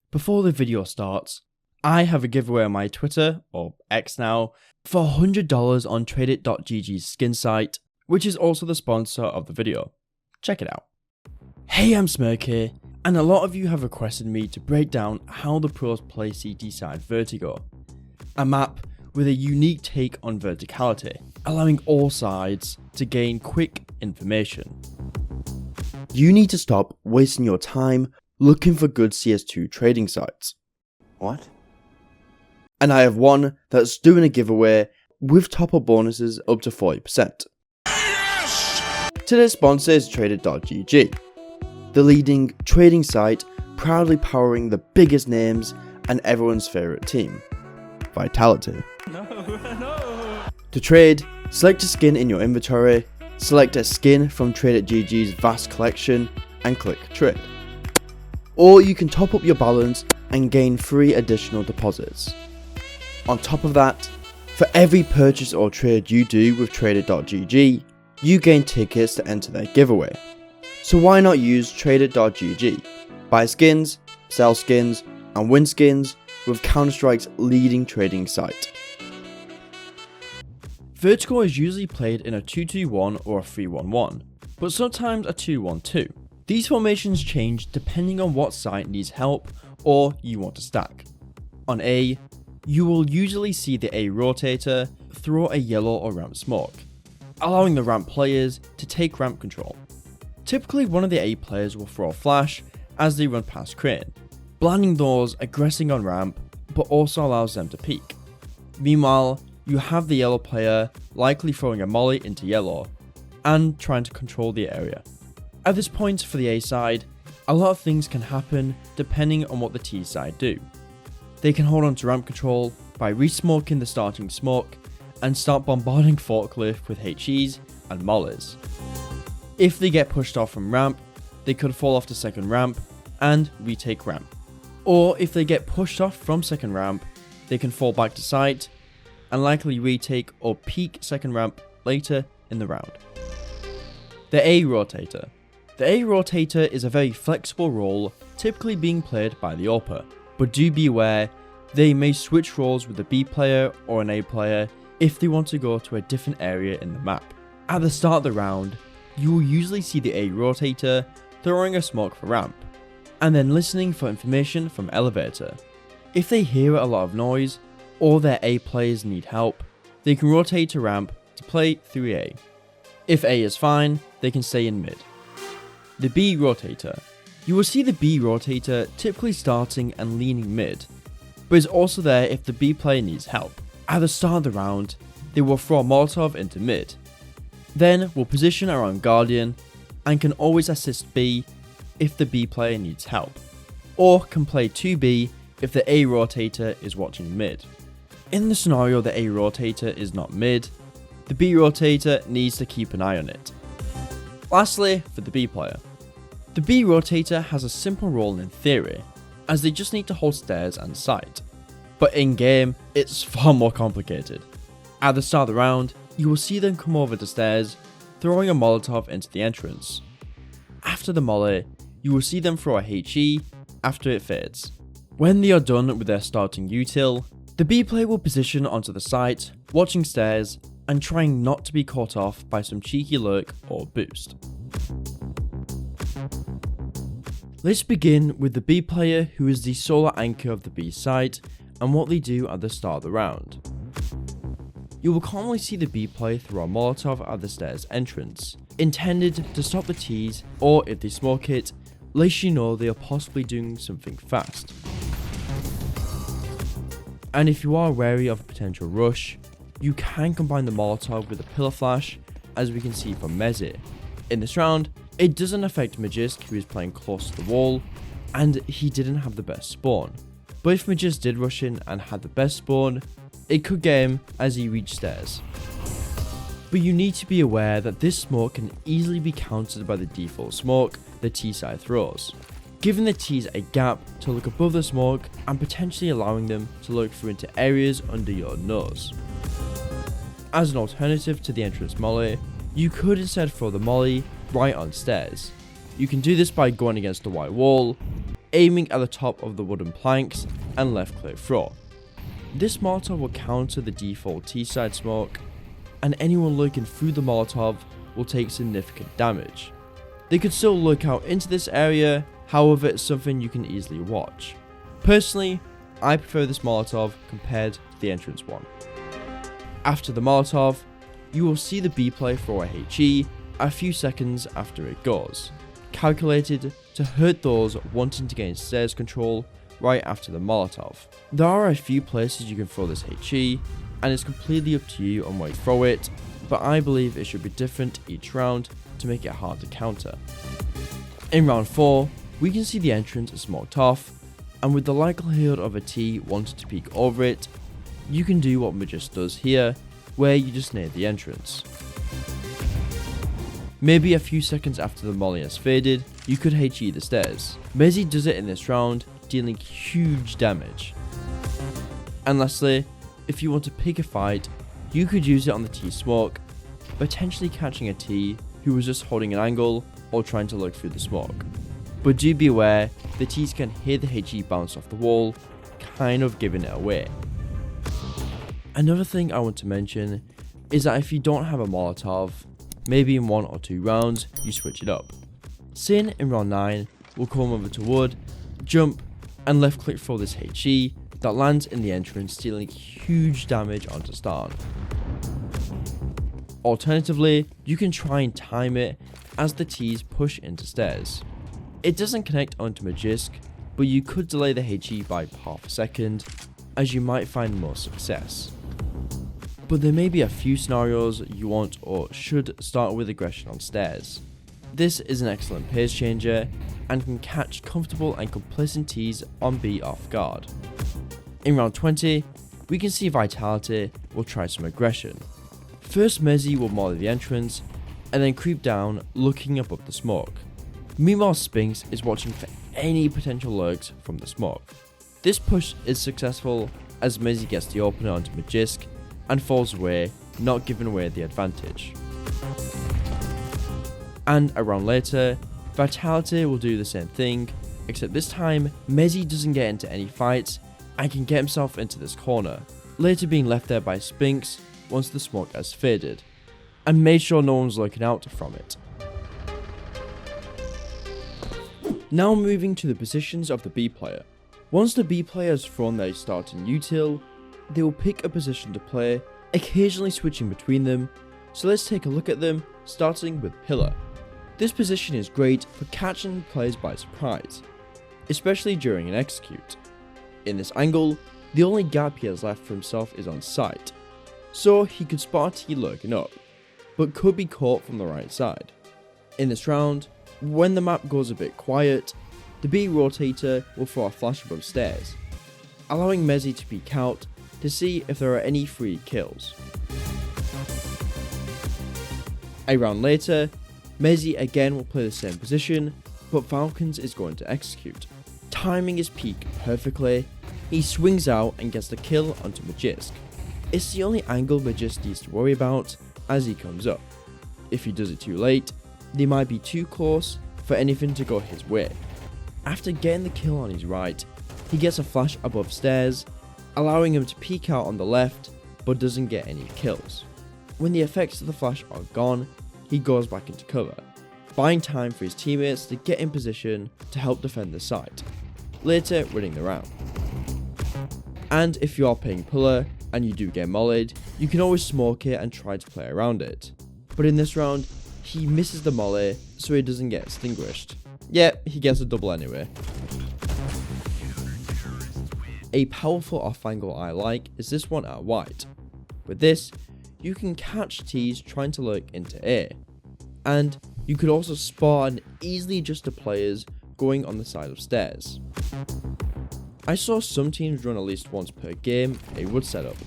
Before the video starts, I have a giveaway on my Twitter, or X now, for $100 on TradeIt.gg's skin site, which is also the sponsor of the video. Check it out. Hey, I'm Smirky, and a lot of you have requested me to break down how the pros play CS2 Vertigo, a map with a unique take on verticality, allowing all sides to gain quick information. You need to stop wasting your time looking for good CS2 trading sites. What? And I have one that's doing a giveaway with top-up bonuses up to 40%. Yes! Today's sponsor is TradeIt.gg, the leading trading site proudly powering the biggest names and everyone's favourite team, Vitaliteh. No. To trade, select a skin in your inventory, select a skin from TradeIt.gg's vast collection and click trade. Or you can top up your balance and gain free additional deposits. On top of that, for every purchase or trade you do with TradeIt.gg, you gain tickets to enter their giveaway. So why not use TradeIt.gg? Buy skins, sell skins, and win skins with Counter-Strike's leading trading site. Vertigo is usually played in a 2-2-1 or a 3-1-1, but sometimes a 2-1-2. These formations change depending on what site needs help or you want to stack. On A, you will usually see the A Rotator throw a yellow or ramp smoke, allowing the ramp players to take ramp control. Typically one of the A players will throw a flash as they run past crane, blinding those aggressing on ramp but also allows them to peek. Meanwhile, you have the yellow player likely throwing a molly into yellow and trying to control the area. At this point for the A side, a lot of things can happen depending on what the T side do. They can hold on to ramp control by re-smoking the starting smoke and start bombarding forklift with HEs and mollies. If they get pushed off from ramp, they could fall off the second ramp and retake ramp. Or if they get pushed off from second ramp, they can fall back to site and likely retake or peak second ramp later in the round. The A Rotator. The A Rotator is a very flexible role, typically being played by the AWPer, but do be aware they may switch roles with a B player or an A player if they want to go to a different area in the map. At the start of the round, you will usually see the A Rotator throwing a smoke for ramp, and then listening for information from elevator. If they hear a lot of noise, or their A players need help, they can rotate to ramp to play through A. If A is fine, they can stay in mid. The B Rotator. You will see the B Rotator typically starting and leaning mid, but is also there if the B player needs help. At the start of the round, they will throw a Molotov into mid, then will position around Guardian and can always assist B if the B player needs help, or can play 2B if the A Rotator is watching mid. In the scenario the A Rotator is not mid, the B Rotator needs to keep an eye on it. Lastly, for the B player. The B Rotator has a simple role in theory, as they just need to hold stairs and sight. But in game, it's far more complicated. At the start of the round, you will see them come over the stairs, throwing a Molotov into the entrance. After the molly, you will see them throw a HE after it fades. When they are done with their starting util, the B player will position onto the site, watching stairs, and trying not to be caught off by some cheeky lurk or boost. Let's begin with the B player, who is the solo anchor of the B site, and what they do at the start of the round. You will commonly see the B player throw a Molotov at the stairs entrance, intended to stop the Ts, or if they smoke it, let you know they are possibly doing something fast. And if you are wary of a potential rush, you can combine the Molotov with a pillar flash, as we can see from Mezi. In this round, it doesn't affect Magisk, who is playing close to the wall, and he didn't have the best spawn. But if Magisk did rush in and had the best spawn, it could get him as he reached stairs. But you need to be aware that this smoke can easily be countered by the default smoke the T side throws, giving the Ts a gap to look above the smoke and potentially allowing them to look through into areas under your nose. As an alternative to the entrance molly, you could instead throw the molly right on stairs. You can do this by going against the white wall, aiming at the top of the wooden planks and left click throw. This Molotov will counter the default T-side smoke, and anyone lurking through the Molotov will take significant damage. They could still lurk out into this area, however it's something you can easily watch. Personally, I prefer this Molotov compared to the entrance one. After the Molotov, you will see the B player throw a HE a few seconds after it goes, calculated to hurt those wanting to gain stairs control right after the Molotov. There are a few places you can throw this HE, and it's completely up to you on where you throw it, but I believe it should be different each round to make it hard to counter. In round 4, we can see the entrance is smoked off, and with the likelihood of a T wanting to peek over it, you can do what Magist does here, where you just near the entrance. Maybe a few seconds after the molly has faded, you could HE the stairs. Mezzy does it in this round, dealing huge damage. And lastly, if you want to pick a fight, you could use it on the T smoke, potentially catching a T who was just holding an angle or trying to look through the smoke. But do be aware, the Ts can hear the HE bounce off the wall, kind of giving it away. Another thing I want to mention is that if you don't have a Molotov, maybe in 1 or 2 rounds, you switch it up. Sin in round 9 will come over to wood, jump, and left click throw this HE that lands in the entrance, dealing huge damage onto Stan. Alternatively, you can try and time it as the Ts push into stairs. It doesn't connect onto Magist, but you could delay the HE by half a second, as you might find more success. But there may be a few scenarios you want or should start with aggression on stairs. This is an excellent pace changer and can catch comfortable and complacent Ts on B off guard. In round 20, we can see Vitaliteh will try some aggression. First Mezzy will molly the entrance, and then creep down looking above the smoke. Meanwhile Spinks is watching for any potential lurks from the smoke. This push is successful as Mezzy gets the opener onto Magist and falls away, not giving away the advantage. And a round later, Vitaliteh will do the same thing, except this time Mezzy doesn't get into any fights and can get himself into this corner, later being left there by Spinks once the smoke has faded, and made sure no one's looking out from it. Now moving to the positions of the B player. Once the B player has thrown their starting util, they will pick a position to play, occasionally switching between them, so let's take a look at them, starting with Pillar. This position is great for catching players by surprise, especially during an execute. In this angle, the only gap he has left for himself is on sight, so he could spot a T lurking up, but could be caught from the right side. In this round, when the map goes a bit quiet, the B Rotator will throw a flash above stairs, allowing Mezzy to peek out to see if there are any free kills. A round later, Mezzy again will play the same position, but Falcons is going to execute. Timing his peek perfectly, he swings out and gets the kill onto Magist. It's the only angle Magist needs to worry about as he comes up. If he does it too late, they might be too close for anything to go his way. After getting the kill on his right, he gets a flash above stairs, allowing him to peek out on the left, but doesn't get any kills. When the effects of the flash are gone, he goes back into cover, buying time for his teammates to get in position to help defend the site, later winning the round. And if you are playing Pillar and you do get mollied, you can always smoke it and try to play around it. But in this round, he misses the molly, so he doesn't get extinguished. Yeah, he gets a double anyway. A powerful off angle I like is this one at white. With this, you can catch Ts trying to lurk into A, and you could also spot and easily adjust the players going on the side of stairs. I saw some teams run at least once per game a wood setup.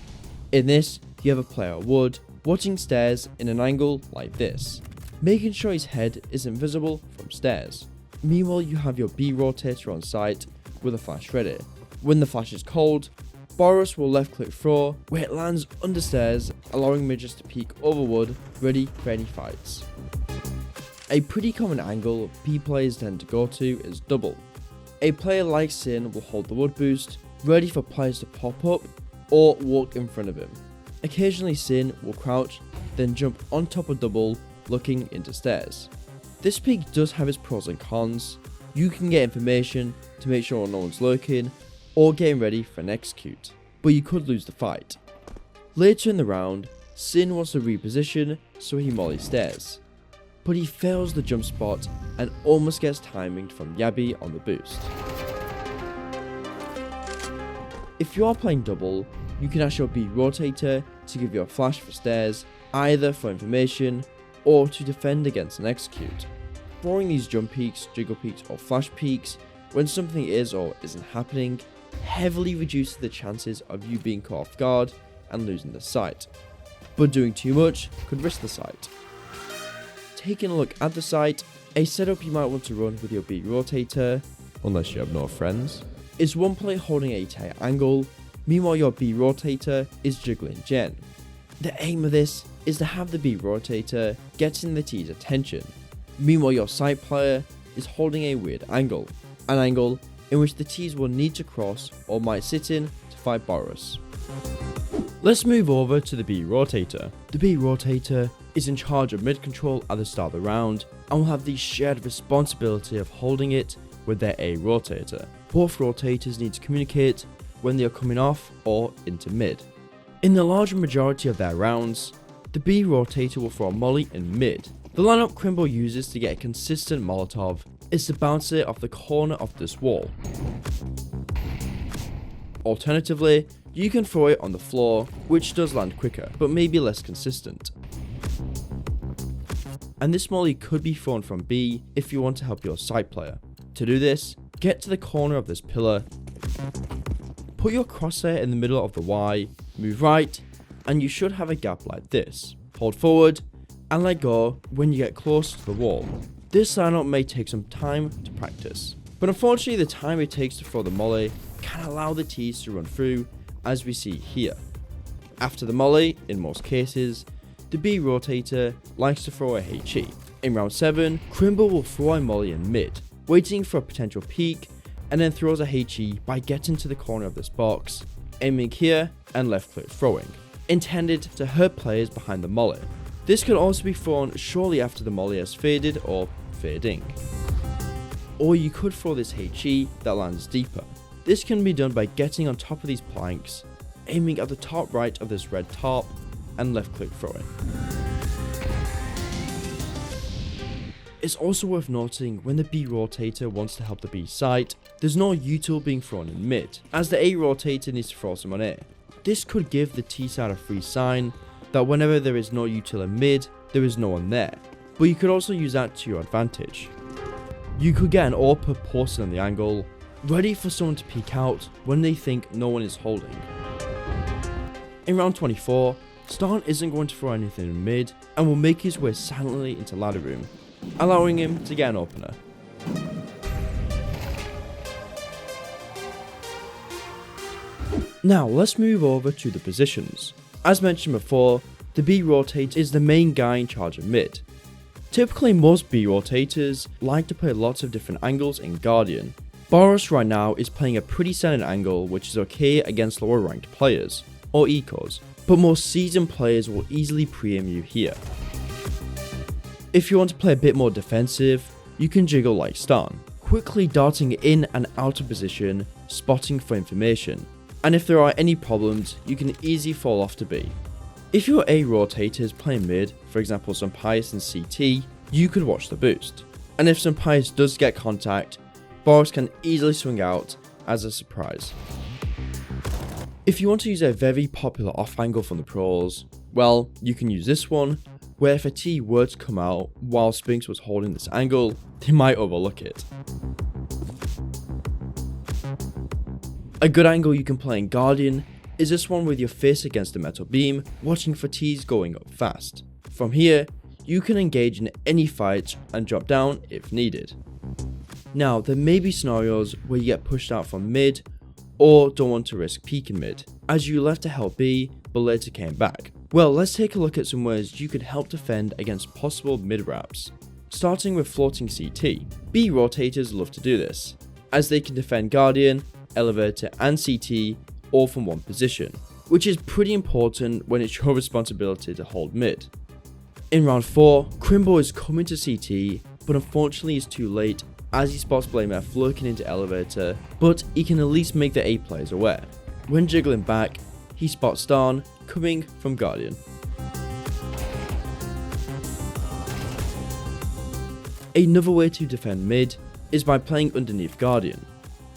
In this, you have a player at wood watching stairs in an angle like this, making sure his head isn't visible from stairs. Meanwhile, you have your B Rotator on site with a flash ready. When the flash is cold, Boris will left click throw where it lands under stairs, allowing Magist to peek over wood, ready for any fights. A pretty common angle B players tend to go to is double. A player like Sin will hold the wood boost, ready for players to pop up or walk in front of him. Occasionally Sin will crouch, then jump on top of double, looking into stairs. This peak does have its pros and cons. You can get information to make sure no one's lurking, or getting ready for an execute, but you could lose the fight. Later in the round, Sin wants to reposition, so he molly stairs, but he fails the jump spot and almost gets timinged from Yabby on the boost. If you are playing double, you can ask your B Rotator to give you a flash for stairs, either for information or to defend against an execute. Throwing these jump peaks, jiggle peaks or flash peaks when something is or isn't happening heavily reduces the chances of you being caught off guard and losing the sight, but doing too much could risk the sight. Taking a look at the sight, a setup you might want to run with your B Rotator, unless you have no friends, is one player holding a tight angle, meanwhile your B Rotator is jiggling gen. The aim of this is to have the B Rotator getting the T's attention, meanwhile your sight player is holding a weird angle, an angle in which the T's will need to cross or might sit in to fight Boris. Let's move over to the B Rotator. The B Rotator is in charge of mid control at the start of the round and will have the shared responsibility of holding it with their A Rotator. Both rotators need to communicate when they are coming off or into mid. In the larger majority of their rounds, the B Rotator will throw a molly in mid. The lineup Crimble uses to get a consistent Molotov is to bounce it off the corner of this wall. Alternatively, you can throw it on the floor, which does land quicker, but may be less consistent. And this molly could be thrown from B if you want to help your sight player. To do this, get to the corner of this pillar, put your crosshair in the middle of the Y, move right, and you should have a gap like this. Hold forward, and let go when you get close to the wall. This lineup may take some time to practice, but unfortunately the time it takes to throw the molly can allow the T's to run through, as we see here. After the molly, in most cases, the B Rotator likes to throw a HE. In round 7, Crimble will throw a molly in mid, waiting for a potential peek, and then throws a HE by getting to the corner of this box, aiming here and left click throwing, intended to hurt players behind the molly. This could also be thrown shortly after the molly has faded or fading. Or you could throw this HE that lands deeper. This can be done by getting on top of these planks, aiming at the top right of this red top, and left click throwing. It's also worth noting when the B Rotator wants to help the B site, there's no util being thrown in mid, as the A Rotator needs to throw some on A. This could give the T side a free sign that whenever there is no util in mid, there is no one there, but you could also use that to your advantage. You could get an AWP posted on the angle, ready for someone to peek out when they think no one is holding. In round 24, Starn isn't going to throw anything in mid and will make his way silently into ladder room, allowing him to get an opener. Now let's move over to the positions. As mentioned before, the B Rotator is the main guy in charge of mid. Typically most B Rotators like to play lots of different angles in Guardian. Boros right now is playing a pretty standard angle which is okay against lower ranked players, or ecos, but most seasoned players will easily pre-aim you here. If you want to play a bit more defensive, you can jiggle like Starn, quickly darting in and out of position, spotting for information, and if there are any problems, you can easily fall off to B. If your A Rotator is playing mid, for example Sampius and CT, you could watch the boost, and if Sampius does get contact, Boros can easily swing out as a surprise. If you want to use a very popular off angle from the pros, well, you can use this one, where if a T were to come out while Spinks was holding this angle, they might overlook it. A good angle you can play in Guardian is this one with your face against the metal beam, watching for T's going up fast. From here, you can engage in any fight and drop down if needed. Now, there may be scenarios where you get pushed out from mid, or don't want to risk peeking mid, as you left to help B, but later came back. Well, let's take a look at some ways you could help defend against possible mid wraps. Starting with floating CT. B Rotators love to do this. as they can defend Guardian, Elevator and CT all from one position, which is pretty important when it's your responsibility to hold mid. In round 4, Crimbo is coming to CT, but unfortunately is too late as he spots Blamef lurking into Elevator, but he can at least make the A players aware. When jiggling back, he spots Dawn coming from Guardian. Another way to defend mid is by playing underneath Guardian.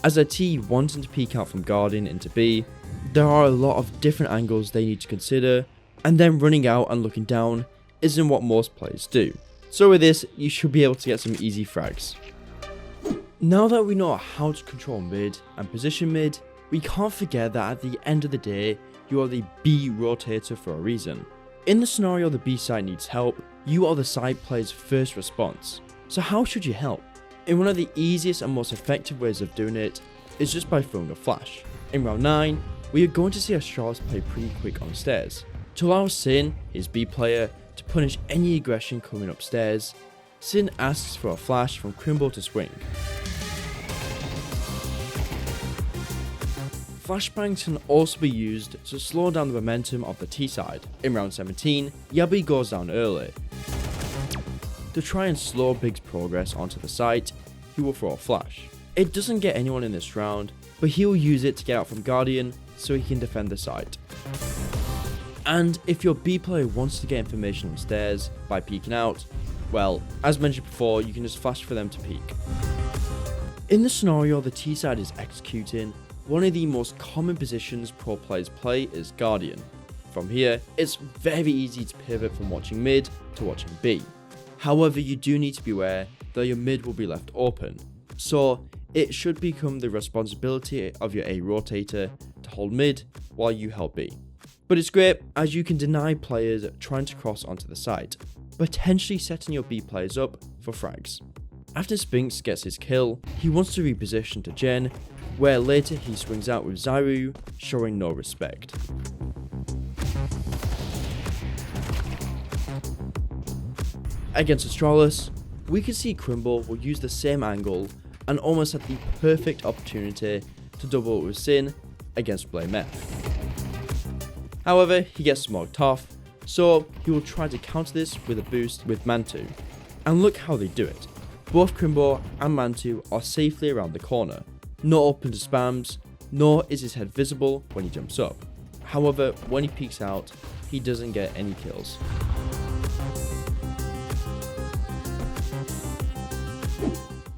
As a T wanting to peek out from Guardian into B, there are a lot of different angles they need to consider, and then running out and looking down isn't what most players do. So with this, you should be able to get some easy frags. Now that we know how to control mid and position mid, we can't forget that at the end of the day, you are the B rotator for a reason. In the scenario the B side needs help, you are the side player's first response. So how should you help? In one of the easiest and most effective ways of doing it is just by throwing a flash. In round 9, we are going to see Astralis play pretty quick on stairs. To allow Sin, his B player, to punish any aggression coming upstairs, Sin asks for a flash from Crimbo to swing. Flashbangs can also be used to slow down the momentum of the T side. In round 17, Yabi goes down early. To try and slow Big's progress onto the site, he will throw a flash. It doesn't get anyone in this round, but he will use it to get out from Guardian so he can defend the site. And if your B player wants to get information on stairs by peeking out, well, as mentioned before, you can just flash for them to peek. In the scenario the T side is executing, one of the most common positions pro players play is Guardian. From here, it's very easy to pivot from watching mid to watching B. However, you do need to be aware that your mid will be left open, so it should become the responsibility of your A rotator to hold mid while you help B. But it's great as you can deny players trying to cross onto the site, potentially setting your B players up for frags. After Spinks gets his kill, he wants to reposition to Gen, where later he swings out with Zyru, showing no respect. Against Astralis, we can see Crimbo will use the same angle and almost had the perfect opportunity to double with Sin against Blamef. However, he gets smoked off, so he will try to counter this with a boost with Mantu. And look how they do it. Both Crimbo and Mantu are safely around the corner, not open to spams, nor is his head visible when he jumps up. However, when he peeks out, he doesn't get any kills.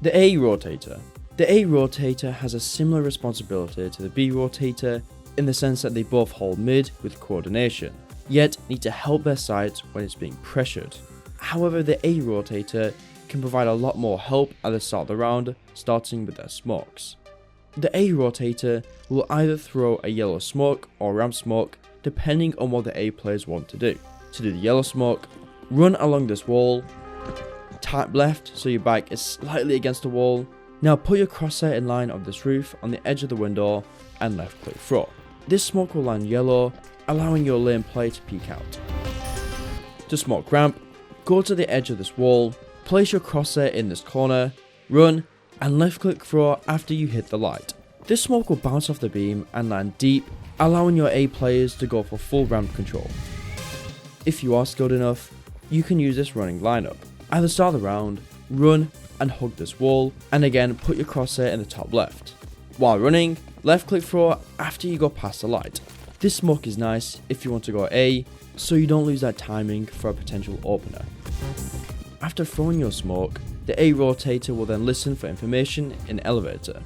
The A rotator. The A rotator has a similar responsibility to the B rotator in the sense that they both hold mid with coordination, yet need to help their sides when it's being pressured. However, the A rotator can provide a lot more help at the start of the round, starting with their smokes. The A rotator will either throw a yellow smoke or ramp smoke depending on what the A players want to do. To do the yellow smoke, run along this wall, tap left so your back is slightly against the wall. Now put your crosshair in line of this roof on the edge of the window and left click throw. This smoke will land yellow, allowing your lane player to peek out. To smoke ramp, go to the edge of this wall, place your crosshair in this corner, run, and left click throw after you hit the light. This smoke will bounce off the beam and land deep, allowing your A players to go for full ramp control. If you are skilled enough, you can use this running lineup. At the start of the round, run and hug this wall, and again put your crosshair in the top left. While running, left click throw after you go past the light. This smoke is nice if you want to go A, so you don't lose that timing for a potential opener. After throwing your smoke, the A rotator will then listen for information in Elevator.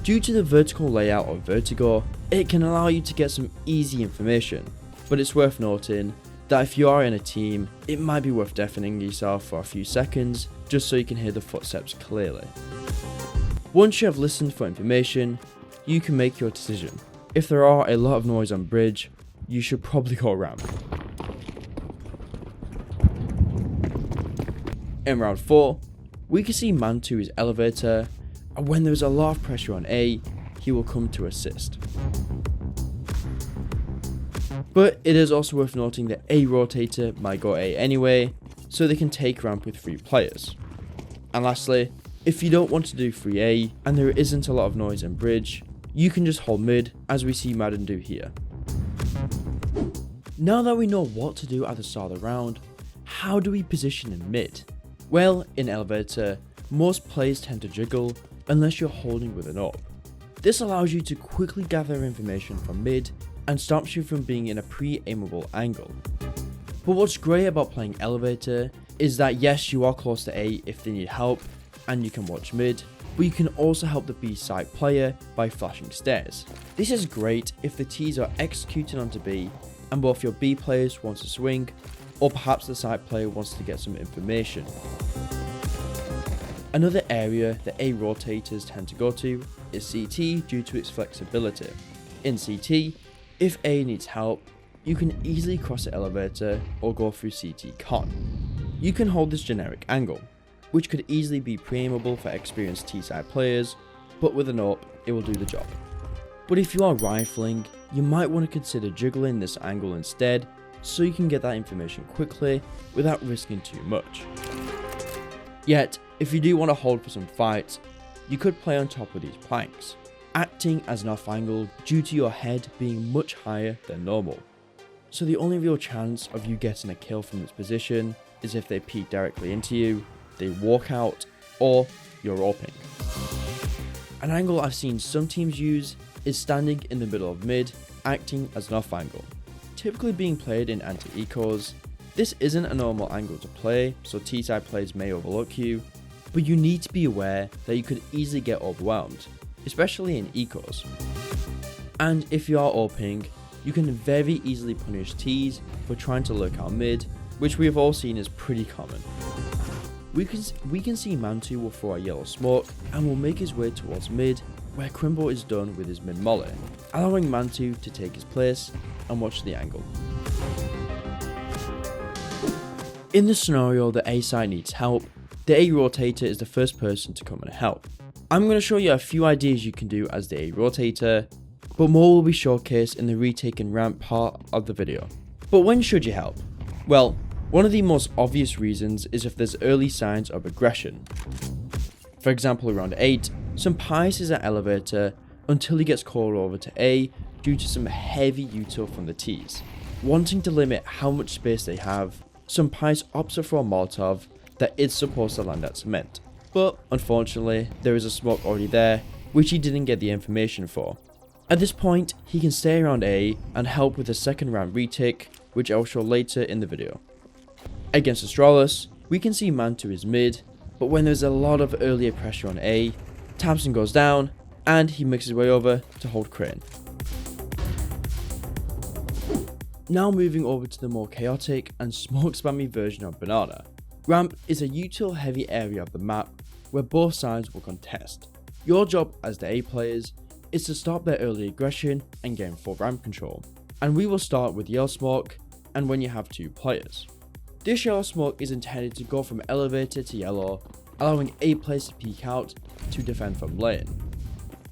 Due to the vertical layout of Vertigo, it can allow you to get some easy information, but it's worth noting that if you are in a team, it might be worth deafening yourself for a few seconds just so you can hear the footsteps clearly. Once you have listened for information, you can make your decision. If there are a lot of noise on bridge, you should probably go ramp. In round 4, we can see Mantu's Elevator, and when there is a lot of pressure on A, he will come to assist. But it is also worth noting that A rotator might go A anyway, so they can take ramp with 3 players. And lastly, If you don't want to do 3A and there isn't a lot of noise in bridge, you can just hold mid as we see Madden do here. Now that we know what to do at the start of the round, how do we position in mid? Well, in Elevator, most players tend to juggle unless you're holding with an AWP. This allows you to quickly gather information from mid and stops you from being in a pre-aimable angle. But what's great about playing Elevator is that yes, you are close to A if they need help and you can watch mid, but you can also help the B side player by flashing stairs. This is great if the T's are executing onto B and both your B players want to swing, or perhaps the side player wants to get some information. Another area that A rotators tend to go to is CT due to its flexibility. In CT, if A needs help, you can easily cross the elevator or go through CT con. You can hold this generic angle, which could easily be pre-aimable for experienced T-side players, but with an AWP, it will do the job. But if you are rifling, you might want to consider juggling this angle instead, so you can get that information quickly without risking too much. Yet, if you do want to hold for some fights, you could play on top of these planks, acting as an off angle due to your head being much higher than normal. So the only real chance of you getting a kill from this position is if they peek directly into you, they walk out, or you're AWPing. An angle I've seen some teams use is standing in the middle of mid, acting as an off angle, typically being played in anti-ecos. This isn't a normal angle to play, so T-side players may overlook you, but you need to be aware that you could easily get overwhelmed, especially in ecos. And if you are AWPing, you can very easily punish T's for trying to lurk out mid, which we have all seen is pretty common. We can see Mantu will throw a yellow smoke and will make his way towards mid, where Crimbo is done with his mid molly, allowing Mantu to take his place and watch the angle. In the scenario that A side needs help, the A rotator is the first person to come and help. I'm going to show you a few ideas you can do as the A rotator, but more will be showcased in the Retaking ramp part of the video. But when should you help? Well, one of the most obvious reasons is if there's early signs of aggression. For example, around 8, some Pies is at elevator until he gets called over to A due to some heavy util from the T's. Wanting to limit how much space they have, some Pies opts for a Molotov that is supposed to land at cement. But unfortunately, there is a smoke already there, which he didn't get the information for. At this point, he can stay around A and help with the second round retake, which I'll show later in the video. Against Astralis, we can see Mantu is mid, but when there's a lot of earlier pressure on A, Tabson goes down, and he makes his way over to hold Crane. Now moving over to the more chaotic and smoke spammy version of Banana. Ramp is a util heavy area of the map where both sides will contest. Your job as the A players is to stop their early aggression and gain full ramp control. And we will start with yellow smoke and when you have 2 players. This yellow smoke is intended to go from elevator to yellow, allowing A players to peek out to defend from lane.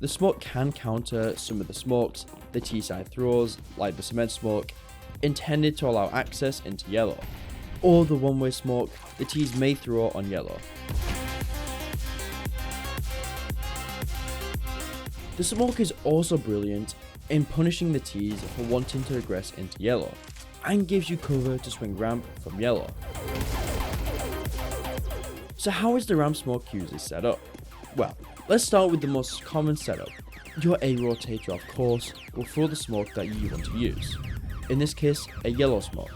The smoke can counter some of the smokes the T side throws, like the cement smoke, intended to allow access into yellow, or the one-way smoke the T's may throw on yellow. The smoke is also brilliant in punishing the T's for wanting to regress into yellow, and gives you cover to swing ramp from yellow. So how is the ramp smoke usually set up? Well, let's start with the most common setup. Your A rotator, of course, will throw the smoke that you want to use, in this case a yellow smoke.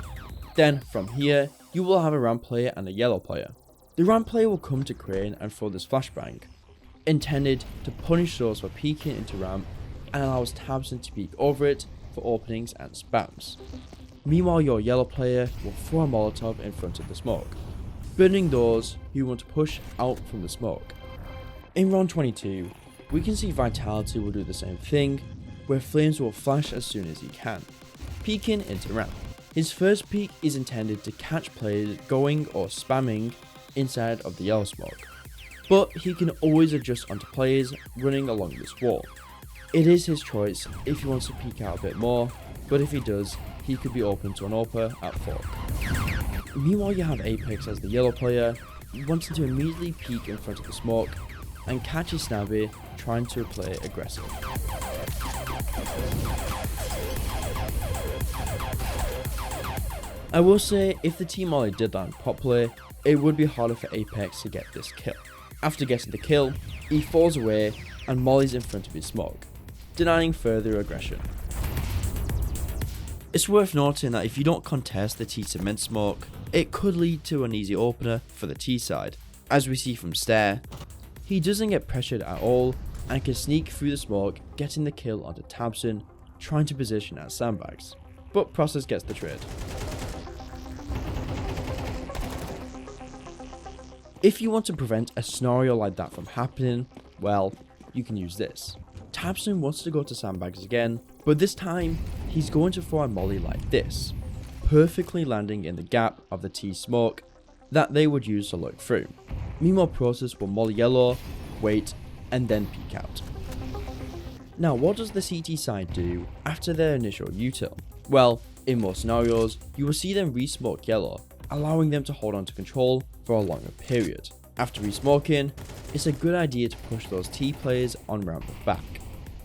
Then from here, you will have a ramp player and a yellow player. The ramp player will come to Crane and throw this flashbang, intended to punish those for peeking into ramp and allows Tabson to peek over it for openings and spams. Meanwhile, your yellow player will throw a Molotov in front of the smoke, burning those who want to push out from the smoke. In round 22, we can see Vitaliteh will do the same thing, where flames will flash as soon as he can, peeking into ramp. His first peek is intended to catch players going or spamming inside of the yellow smoke, but he can always adjust onto players running along this wall. It is his choice if he wants to peek out a bit more, but if he does, he could be open to an AWPer at fork. Meanwhile, you have Apex as the yellow player, wanting to immediately peek in front of the smoke and catch his Snappy trying to play aggressive. I will say, if the team molly did land properly, it would be harder for Apex to get this kill. After getting the kill, he falls away and mollies in front of his smoke, denying further aggression. It's worth noting that if you don't contest the T cement smoke, it could lead to an easy opener for the T side. As we see from Stair, he doesn't get pressured at all and can sneak through the smoke, getting the kill onto Tabson, trying to position at sandbags. But Process gets the trade. If you want to prevent a scenario like that from happening, well, you can use this. Tabson wants to go to sandbags again, but this time he's going to throw a molly like this, perfectly landing in the gap of the T smoke that they would use to look through. Meanwhile, Process will molly yellow, wait, and then peek out. Now, what does the CT side do after their initial util? Well, in most scenarios, you will see them re-smoke yellow, allowing them to hold on to control for a longer period. After re-smoking, it's a good idea to push those T players on ramp back,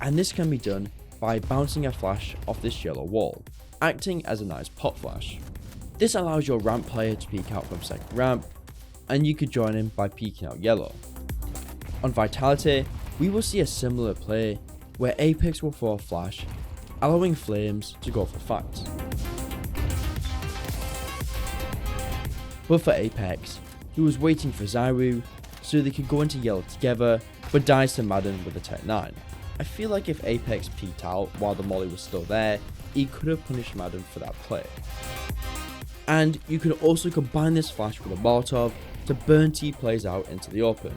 and this can be done by bouncing a flash off this yellow wall, acting as a nice pop flash. This allows your ramp player to peek out from second ramp, and you could join him by peeking out yellow. On Vitaliteh, we will see a similar play where Apex will throw a flash, allowing Flames to go for fights. But for Apex, he was waiting for Zyru so they could go into yellow together, but dies to Madden with a Tech 9. I feel like if Apex peeked out while the molly was still there, he could have punished Madden for that play. And you could also combine this flash with a Molotov to burn T plays out into the open.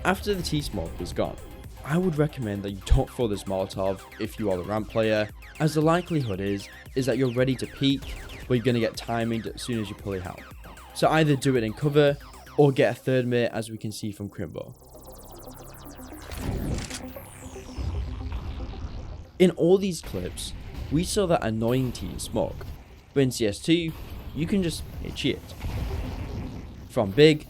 After the T smoke is gone, I would recommend that you don't throw this Molotov if you are the ramp player, as the likelihood is that you're ready to peek, but you're going to get timinged as soon as you pull it out. So either do it in cover, or get a third mate, as we can see from Crimbo. In all these clips, we saw that annoying T smoke, but in CS2, you can just hit it. From Big,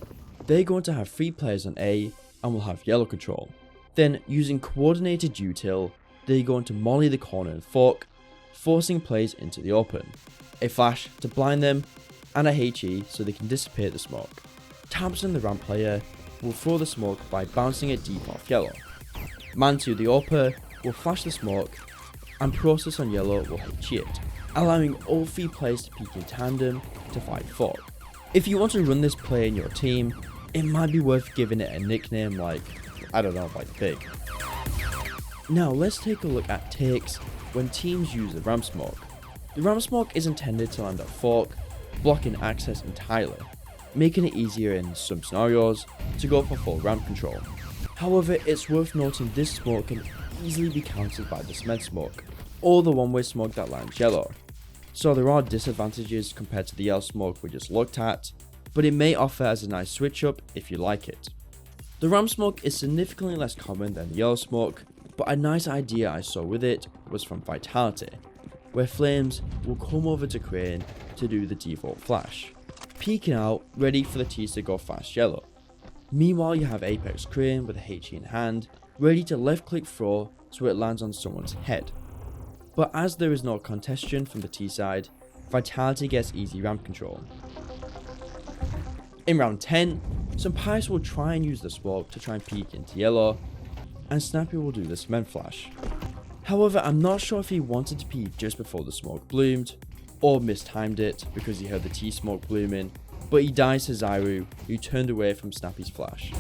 they're going to have 3 players on A and will have yellow control. Then, using coordinated util, they're going to molly the corner and fork, forcing plays into the open, a flash to blind them, and a HE so they can dissipate the smoke. Tabson, the ramp player, will throw the smoke by bouncing it deep off yellow. Mantu, the AWPer, will flash the smoke, and Process on yellow will HE it, allowing all 3 players to peek in tandem to fight fork. If you want to run this play in your team, it might be worth giving it a nickname like, I don't know, like Big. Now let's take a look at takes when teams use the ramp smoke. The ramp smoke is intended to land at fork, blocking access entirely, making it easier in some scenarios to go for full ramp control. However, it's worth noting this smoke can easily be countered by the cement smoke, or the one-way smoke that lands yellow. So there are disadvantages compared to the yellow smoke we just looked at, but it may offer as a nice switch up if you like it. The ramp smoke is significantly less common than the yellow smoke, but a nice idea I saw with it was from Vitaliteh, where Flames will come over to Crane to do the default flash, peeking out ready for the T's to go fast yellow. Meanwhile, you have Apex Crane with a HE in hand, ready to left click throw so it lands on someone's head. But as there is no contestation from the T side, Vitaliteh gets easy ramp control. In round 10, some pirates will try and use the smoke to try and peek into yellow, and Snappy will do the cement flash. However, I'm not sure if he wanted to peek just before the smoke bloomed, or mistimed it because he heard the T smoke blooming, but he dies to Zyru, who turned away from Snappy's flash.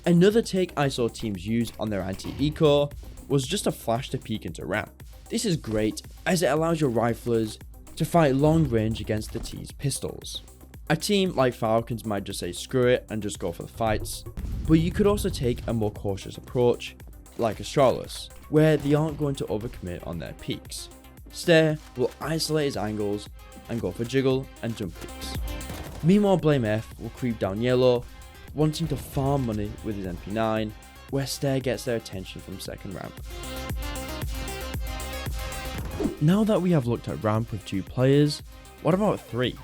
Another take I saw teams use on their anti-eco was just a flash to peek into ramp. This is great as it allows your riflers to fight long range against the T's pistols. A team like Falcons might just say screw it and just go for the fights, but you could also take a more cautious approach like Astralis, where they aren't going to overcommit on their peaks. Stair will isolate his angles and go for jiggle and jump peaks. Meanwhile, Blame F will creep down yellow, wanting to farm money with his MP9, where Stair gets their attention from second ramp. Now that we have looked at ramp with 2 players, what about 3?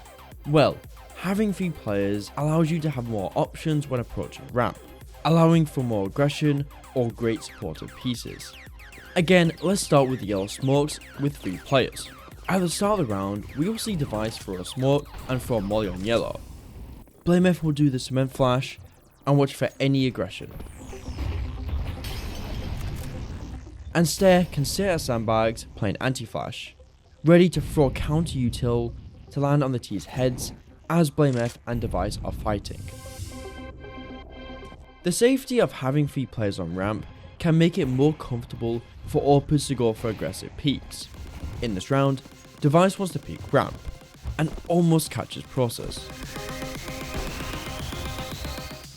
Well, Having 3 players allows you to have more options when approaching ramp, allowing for more aggression or great supportive pieces. Again, let's start with the yellow smokes with 3 players. At the start of the round, we will see Device throw a smoke and throw a molly on yellow. Blameth will do the cement flash and watch for any aggression. And Stare can sit at sandbags playing anti-flash, ready to throw a counter util to land on the T's heads as Blameth and Device are fighting. The safety of having 3 players on ramp can make it more comfortable for AWPers to go for aggressive peeks. In this round, Device wants to peek ramp and almost catches Process.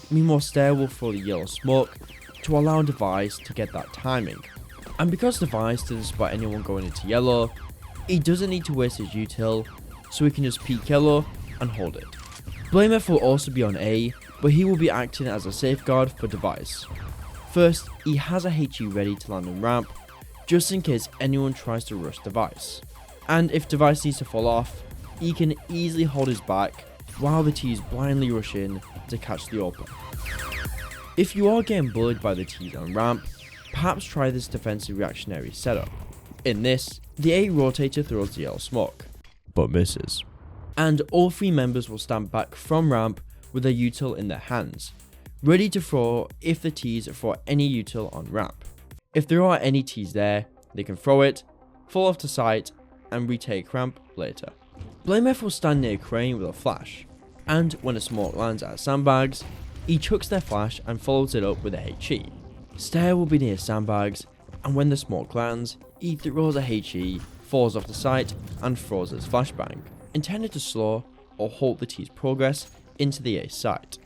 Meanwhile, Stare will throw the yellow smoke to allow Device to get that timing. And because Device didn't spot anyone going into yellow, he doesn't need to waste his util, so he can just peek yellow and hold it. Blameth will also be on A, but he will be acting as a safeguard for Device. First, he has a HE ready to land on ramp, just in case anyone tries to rush Device. And if Device needs to fall off, he can easily hold his back while the T's blindly rush in to catch the open. If you are getting bullied by the T's on ramp, perhaps try this defensive reactionary setup. In this, the A Rotator throws the yellow smoke, but misses. And all 3 members will stand back from ramp with their util in their hands, ready to throw if the T's throw any util on ramp. If there are any T's there, they can throw it, fall off to site, and retake ramp later. Blameth will stand near Crane with a flash, and when a smoke lands at sandbags, he chucks their flash and follows it up with a HE. Stare will be near sandbags, and when the smoke lands, he throws a HE, falls off the site, and throws his flashbang, intended to slow or halt the T's progress into the A site.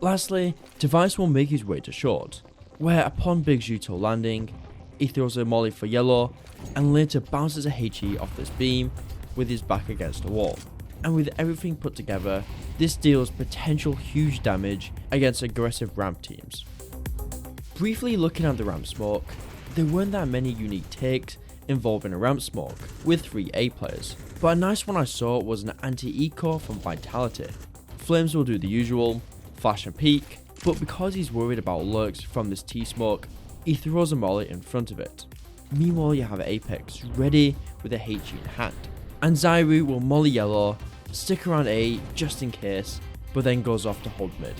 Lastly, Device will make his way to short, where upon Big util landing, he throws a molly for yellow, and later bounces a HE off this beam with his back against a wall. And with everything put together, this deals potential huge damage against aggressive ramp teams. Briefly looking at the ramp smoke, there weren't that many unique takes involving a ramp smoke with 3 A players, but a nice one I saw was an anti-eco from Vitaliteh. Flames will do the usual, flash and peek, but because he's worried about lurks from this T smoke, he throws a molly in front of it. Meanwhile, you have Apex ready with a HE in hand, and Zyru will molly yellow, stick around A just in case, but then goes off to hold mid.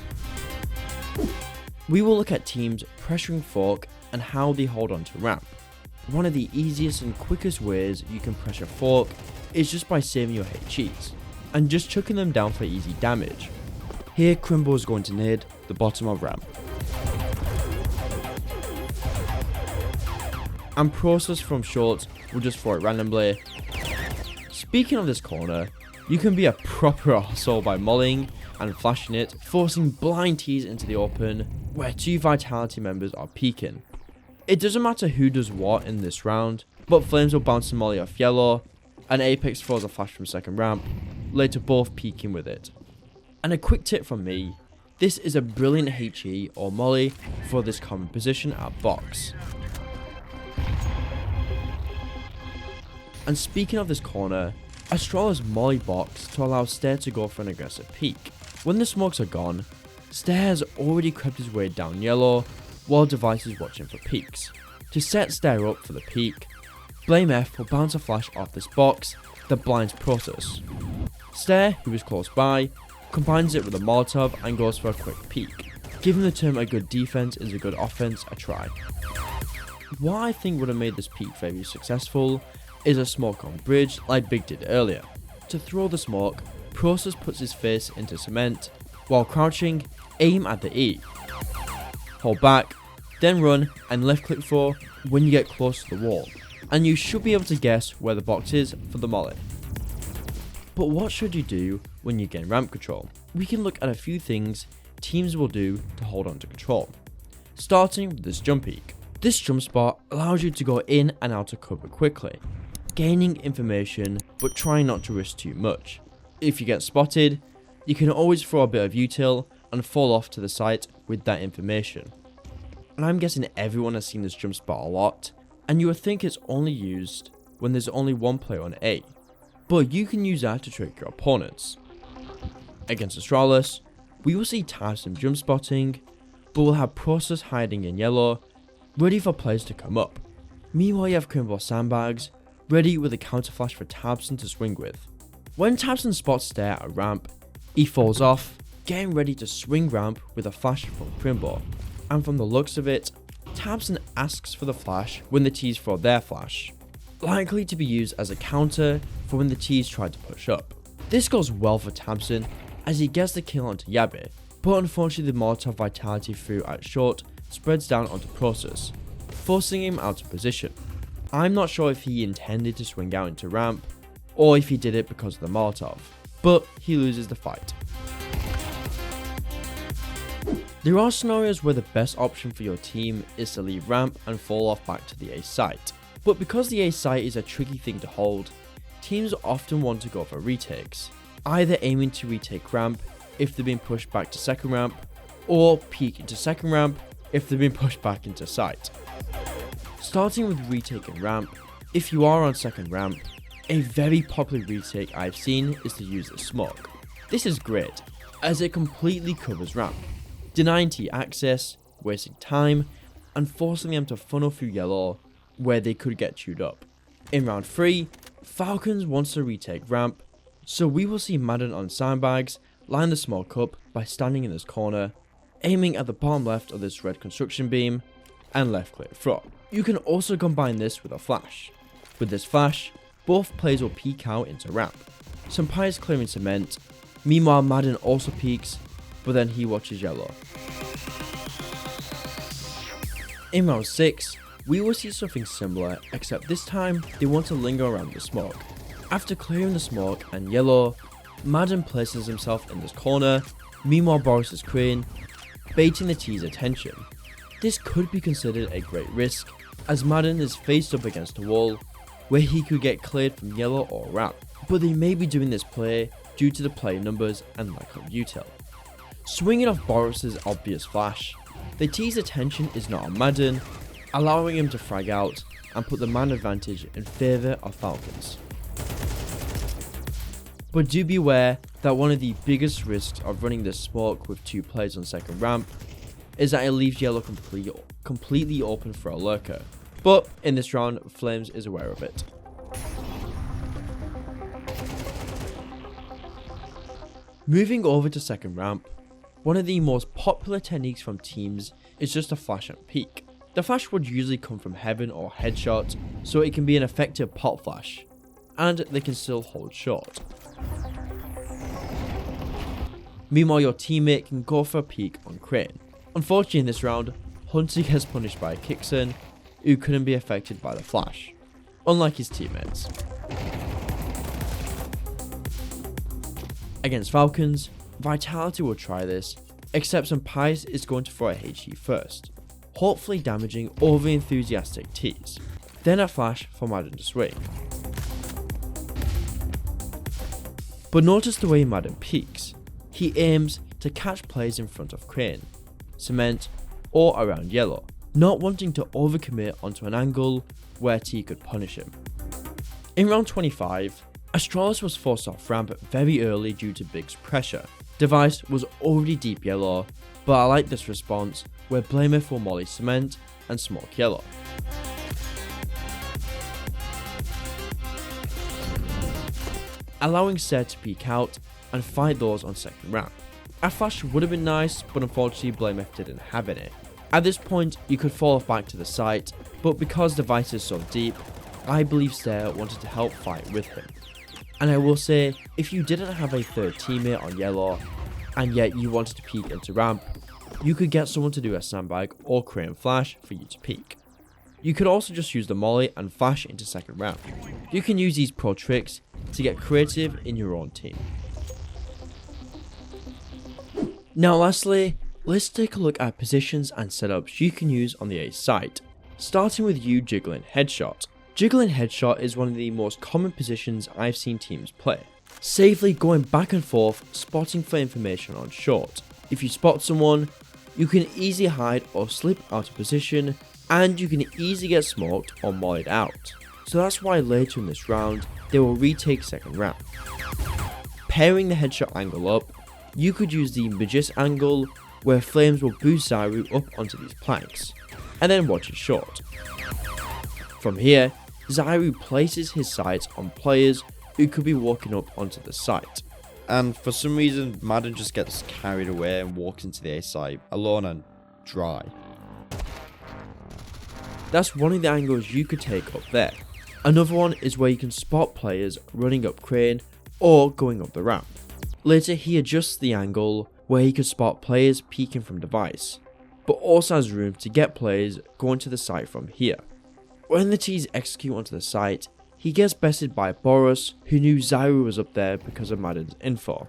We will look at teams pressuring Fork and how they hold on to ramp. One of the easiest and quickest ways you can pressure Fork is just by saving your HEs, and just chucking them down for easy damage. Here Crimbo is going to nade the bottom of ramp. And Process from short will just throw it randomly. Speaking of this corner, you can be a proper arsehole by mollying and flashing it, forcing blind T's into the open, where 2 Vitality members are peeking. It doesn't matter who does what in this round, but Flames will bounce a molly off yellow, and Apex throws a flash from second ramp, later both peeking with it. And a quick tip from me, this is a brilliant HE or molly for this common position at box. And speaking of this corner, Astralis molly box to allow Stare to go for an aggressive peek. When the smokes are gone, Stare has already crept his way down yellow while Device is watching for peeks. To set Stare up for the peek, Blameth will bounce a flash off this box that blinds Process. Stare, who is close by, combines it with a Molotov and goes for a quick peek. Giving the term a good defense is a good offense a try. What I think would have made this peek very successful is a smoke on bridge like Big did earlier. To throw the smoke, Process puts his face into cement, while crouching, aim at the E. Hold back, then run and left click for when you get close to the wall, and you should be able to guess where the box is for the molly. But what should you do when you gain ramp control? We can look at a few things teams will do to hold on to control. Starting with this jump peek. This jump spot allows you to go in and out of cover quickly, gaining information but trying not to risk too much. If you get spotted, you can always throw a bit of util and fall off to the site with that information. And I'm guessing everyone has seen this jump spot a lot, and you would think it's only used when there's only one player on A, but you can use that to trick your opponents. Against Astralis, we will see Tyson jump spotting, but we'll have Process hiding in yellow, ready for players to come up. Meanwhile, you have Crimble sandbags, ready with a counter flash for Tabson to swing with. When Tabson spots Stair at ramp, he falls off, getting ready to swing ramp with a flash from Crimble, and from the looks of it, Tabson asks for the flash when the T's throw their flash, likely to be used as a counter for when the T's try to push up. This goes well for Tabson as he gets the kill onto Yabe, but unfortunately the Molotov Vitaliteh through at short spreads down onto Process, forcing him out of position. I'm not sure if he intended to swing out into ramp, or if he did it because of the Molotov, but he loses the fight. There are scenarios where the best option for your team is to leave ramp and fall off back to the A site, but because the A site is a tricky thing to hold, teams often want to go for retakes, either aiming to retake ramp if they're being pushed back to second ramp, or peek into second ramp if they're being pushed back into site. Starting with retaking ramp, if you are on second ramp, a very popular retake I've seen is to use the smoke. This is great, as it completely covers ramp, denying T access, wasting time, and forcing them to funnel through yellow, where they could get chewed up. In round 3, Falcons wants to retake ramp, so we will see Madden on sandbags line the smoke up by standing in this corner, aiming at the bottom left of this red construction beam, and left click throw. You can also combine this with a flash. With this flash, both players will peek out into ramp. Senpai is clearing cement, meanwhile Madden also peeks, but then he watches yellow. In round 6, we will see something similar, except this time they want to linger around the smoke. After clearing the smoke and yellow, Madden places himself in this corner, meanwhile Boris is clearing, baiting the T's attention. This could be considered a great risk, as Madden is faced up against a wall, where he could get cleared from yellow or ramp, but they may be doing this play due to the player numbers and lack of util. Swinging off Boris's obvious flash, the T's attention is not on Madden, allowing him to frag out and put the man advantage in favour of Falcons. But do beware that one of the biggest risks of running this smoke with 2 players on second ramp is that it leaves yellow completely open for a lurker, but in this round Flames is aware of it. Moving over to second ramp, one of the most popular techniques from teams is just a flash and peek. The flash would usually come from heaven or headshot, so it can be an effective pop flash, and they can still hold short. Meanwhile, your teammate can go for a peek on Crane. Unfortunately in this round, Hunter gets punished by Kixon, who couldn't be affected by the flash, unlike his teammates. Against Falcons, Vitaliteh will try this, except Senpai is going to throw a HE first, hopefully damaging over enthusiastic T's, then a flash for Madden to swing. But notice the way Madden peeks. He aims to catch players in front of Crane, cement, or around yellow, not wanting to overcommit onto an angle where T could punish him. In round 25, Astralis was forced off ramp very early due to Big's pressure. Device was already deep yellow, but I like this response where Blameth will molly cement and smoke yellow. Allowing Set to peek out and fight those on second ramp. A flash would have been nice, but unfortunately Blameth didn't have any. At this point, you could fall off back to the site, but because Device is so deep, I believe Stair wanted to help fight with him. And I will say, if you didn't have a third teammate on yellow, and yet you wanted to peek into ramp, you could get someone to do a sandbag or Crane flash for you to peek. You could also just use the molly and flash into second ramp. You can use these pro tricks to get creative in your own team. Now lastly, let's take a look at positions and setups you can use on the A site, starting with you jiggling headshot. Jiggling headshot is one of the most common positions I've seen teams play, safely going back and forth spotting for information on short. If you spot someone, you can easily hide or slip out of position, and you can easily get smoked or mollied out. So that's why later in this round, they will retake second ramp. Pairing the headshot angle up, you could use the Magis angle, where flames will boost Zyru up onto these planks, and then watch his short. From here, Zyru places his sights on players who could be walking up onto the site. And for some reason, Madden just gets carried away and walks into the A site alone and dry. That's one of the angles you could take up there. Another one is where you can spot players running up crane or going up the ramp. Later he adjusts the angle where he could spot players peeking from device, but also has room to get players going to the site from here. When the T's execute onto the site, he gets bested by Boris, who knew Zyru was up there because of Madden's info.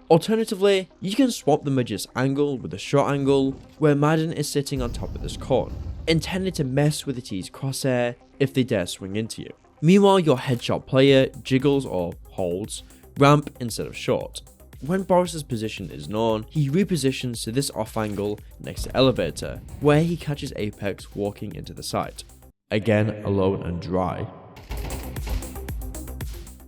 Alternatively, you can swap the Magis angle with the short angle, where Madden is sitting on top of this cone, intended to mess with the T's crosshair if they dare swing into you. Meanwhile, your headshot player jiggles or holds ramp instead of short. When Boris's position is known, he repositions to this off angle next to elevator, where he catches Apex walking into the site. Again, alone and dry.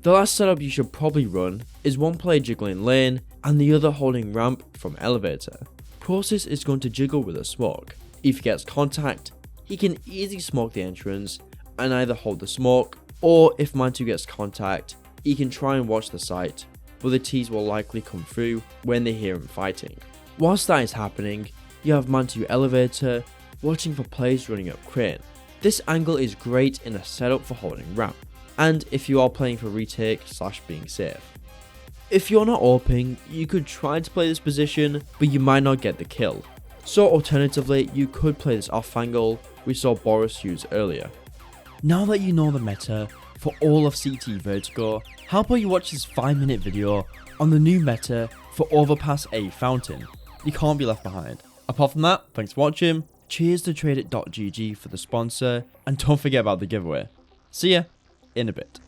The last setup you should probably run is one player jiggling lane and the other holding ramp from elevator. Process is going to jiggle with a smoke. If he gets contact, he can easily smoke the entrance and either hold the smoke, or if Mantu gets contact, he can try and watch the site, but the T's will likely come through when they hear him fighting. Whilst that is happening, you have Mantu elevator watching for players running up crane. This angle is great in a setup for holding ramp, and if you are playing for retake / being safe. If you're not AWPing, you could try to play this position, but you might not get the kill. So alternatively, you could play this off angle we saw Boris use earlier. Now that you know the meta for all of CS2 Vertigo, how about you watch this 5-minute video on the new meta for Overpass A Fountain? You can't be left behind. Apart from that, thanks for watching, cheers to TradeIt.gg for the sponsor, and don't forget about the giveaway. See ya in a bit.